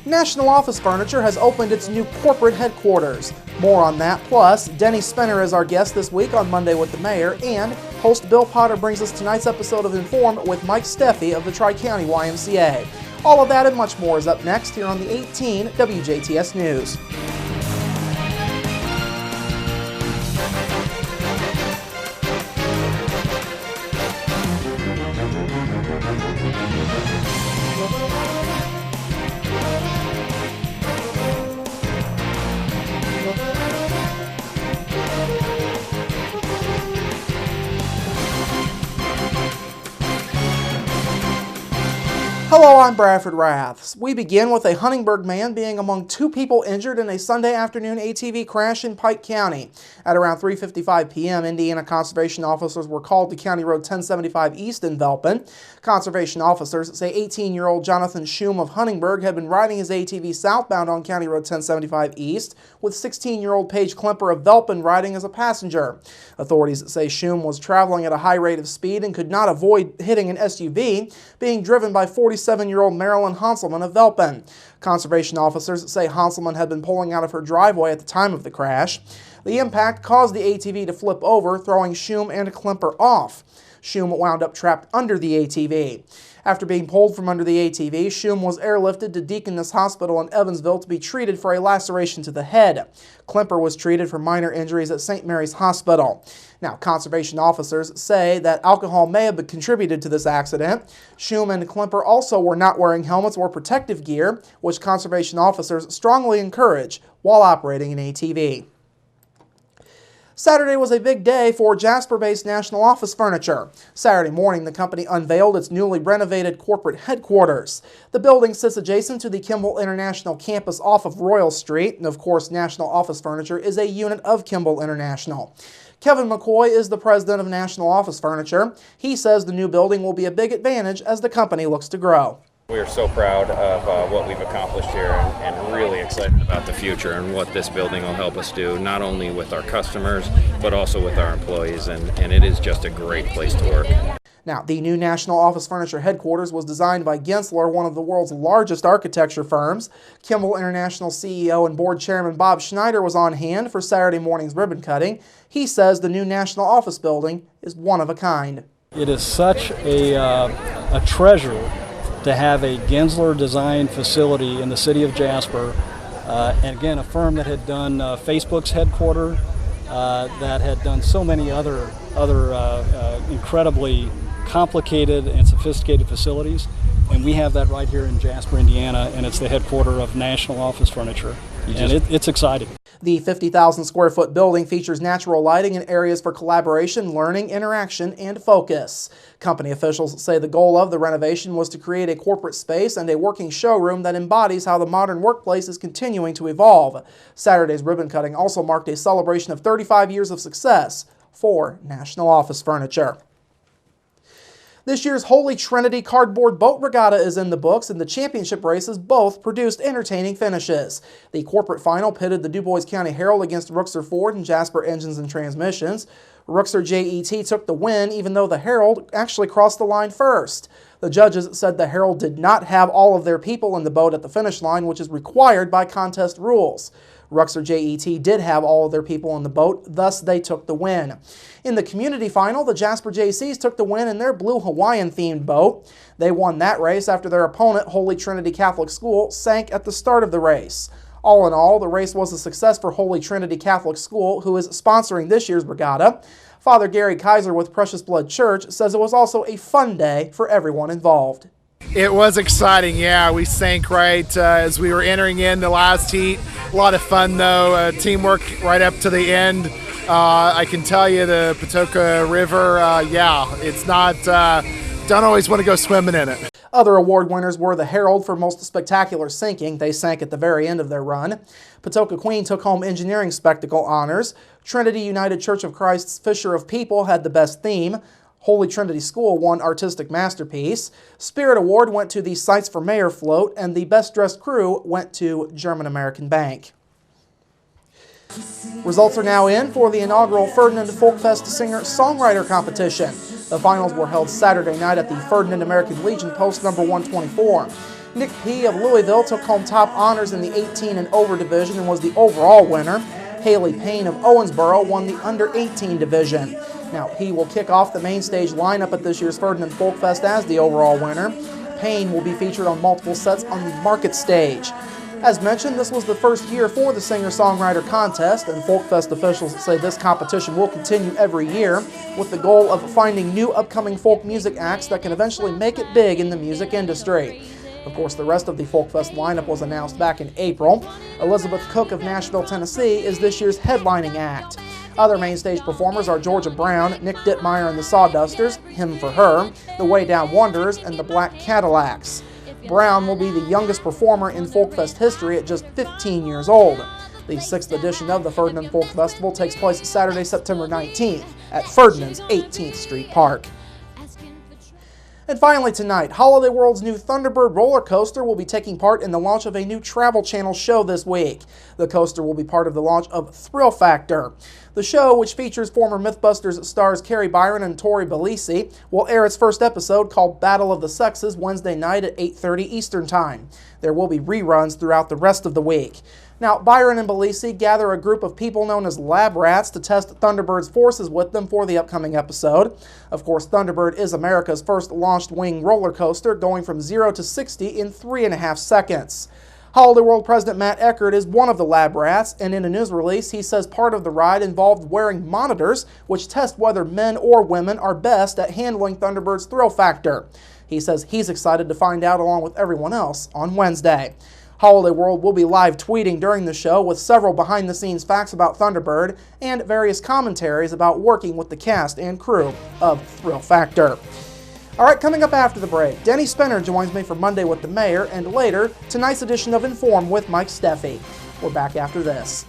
National Office Furniture has opened its new corporate headquarters. More on that, plus Denny Spinner is our guest this week on Monday with the Mayor, and host Bill Potter brings us tonight's episode of Inform with Mike Steffi of the Tri-County YMCA. All of that and much more is up next here on the 18 WJTS News. Hello, I'm Bradford Raths. We begin with a Huntingburg man being among two people injured in a Sunday afternoon ATV crash in Pike County. At around 3:55 p.m., Indiana conservation officers were called to County Road 1075 East in Velpen. Conservation officers say 18-year-old Jonathan Schum of Huntingburg had been riding his ATV southbound on County Road 1075 East, with 16-year-old Paige Klemper of Velpen riding as a passenger. Authorities say Schum was traveling at a high rate of speed and could not avoid hitting an SUV, being driven by 47-year-old Marilyn Hanselman of Velpen. Conservation officers say Hanselman had been pulling out of her driveway at the time of the crash. The impact caused the ATV to flip over, throwing Schum and Klemper off. Schum wound up trapped under the ATV. After being pulled from under the ATV, Schum was airlifted to Deaconess Hospital in Evansville to be treated for a laceration to the head. Klemper was treated for minor injuries at St. Mary's Hospital. Now, conservation officers say that alcohol may have contributed to this accident. Schum and Klemper also were not wearing helmets or protective gear, which conservation officers strongly encourage while operating an ATV. Saturday was a big day for Jasper-based National Office Furniture. Saturday morning, the company unveiled its newly renovated corporate headquarters. The building sits adjacent to the Kimball International campus off of Royal Street, and of course, National Office Furniture is a unit of Kimball International. Kevin McCoy is the president of National Office Furniture. He says the new building will be a big advantage as the company looks to grow. We are so proud of what we've accomplished here and really excited about the future and what this building will help us do, not only with our customers, but also with our employees, and it is just a great place to work. Now, the new National Office Furniture headquarters was designed by Gensler, one of the world's largest architecture firms. Kimball International CEO and board chairman Bob Schneider was on hand for Saturday morning's ribbon cutting. He says the new National Office building is one of a kind. It is such a treasure to have a Gensler designed facility in the city of Jasper, and again, a firm that had done Facebook's headquarters, that had done so many other incredibly complicated and sophisticated facilities, and we have that right here in Jasper, Indiana, and it's the headquarters of National Office Furniture, and it's exciting. The 50,000 square foot building features natural lighting and areas for collaboration, learning, interaction, and focus. Company officials say the goal of the renovation was to create a corporate space and a working showroom that embodies how the modern workplace is continuing to evolve. Saturday's ribbon cutting also marked a celebration of 35 years of success for National Office Furniture. This year's Holy Trinity Cardboard Boat Regatta is in the books, and the championship races both produced entertaining finishes. The corporate final pitted the DuBois County Herald against Rooksor Ford and Jasper Engines and Transmissions. Rooksor JET took the win, even though the Herald actually crossed the line first. The judges said the Herald did not have all of their people in the boat at the finish line, which is required by contest rules. Rooksor JET did have all of their people in the boat, thus they took the win. In the community final, the Jasper JCs took the win in their blue Hawaiian-themed boat. They won that race after their opponent, Holy Trinity Catholic School, sank at the start of the race. All in all, the race was a success for Holy Trinity Catholic School, who is sponsoring this year's regatta. Father Gary Kaiser with Precious Blood Church says it was also a fun day for everyone involved. It was exciting, yeah. We sank right as we were entering in the last heat. A lot of fun, though. Teamwork right up to the end. I can tell you the Patoka River, it's not, don't always want to go swimming in it. Other award winners were the Herald for Most Spectacular Sinking. They sank at the very end of their run. Patoka Queen took home Engineering Spectacle honors. Trinity United Church of Christ's Fisher of People had the best theme. Holy Trinity School won Artistic Masterpiece. Spirit Award went to the Sights for Mayor float, and the Best Dressed Crew went to German American Bank. Results are now in for the inaugural Ferdinand Folkfest Singer-Songwriter Competition. The finals were held Saturday night at the Ferdinand American Legion Post number 124. Nick P. of Louisville took home top honors in the 18 and over division and was the overall winner. Haley Payne of Owensboro won the under 18 division. Now, he will kick off the main stage lineup at this year's Ferdinand Folk Fest as the overall winner. Payne will be featured on multiple sets on the market stage. As mentioned, this was the first year for the singer-songwriter contest, and Folk Fest officials say this competition will continue every year with the goal of finding new upcoming folk music acts that can eventually make it big in the music industry. Of course, the rest of the Folk Fest lineup was announced back in April. Elizabeth Cook of Nashville, Tennessee is this year's headlining act. Other main stage performers are Georgia Brown, Nick Dittmeyer and the Sawdusters, Him for Her, the Way Down Wanderers, and the Black Cadillacs. Brown will be the youngest performer in Folk Fest history at just 15 years old. The 6th edition of the Ferdinand Folk Festival takes place Saturday, September 19th at Ferdinand's 18th Street Park. And finally tonight, Holiday World's new Thunderbird roller coaster will be taking part in the launch of a new Travel Channel show this week. The coaster will be part of the launch of Thrill Factor. The show, which features former Mythbusters stars Carrie Byron and Tori Bellisi, will air its first episode called Battle of the Sexes Wednesday night at 8:30 Eastern Time. There will be reruns throughout the rest of the week. Now, Byron and Bellisi gather a group of people known as lab rats to test Thunderbird's forces with them for the upcoming episode. Of course, Thunderbird is America's first launched wing roller coaster, going from 0 to 60 in 3.5 seconds. Holiday World President Matt Eckert is one of the lab rats, and in a news release, he says part of the ride involved wearing monitors which test whether men or women are best at handling Thunderbird's thrill factor. He says he's excited to find out along with everyone else on Wednesday. Holiday World will be live tweeting during the show with several behind-the-scenes facts about Thunderbird and various commentaries about working with the cast and crew of Thrill Factor. All right, coming up after the break, Denny Spinner joins me for Monday with the Mayor, and later, tonight's edition of Inform with Mike Steffi. We're back after this.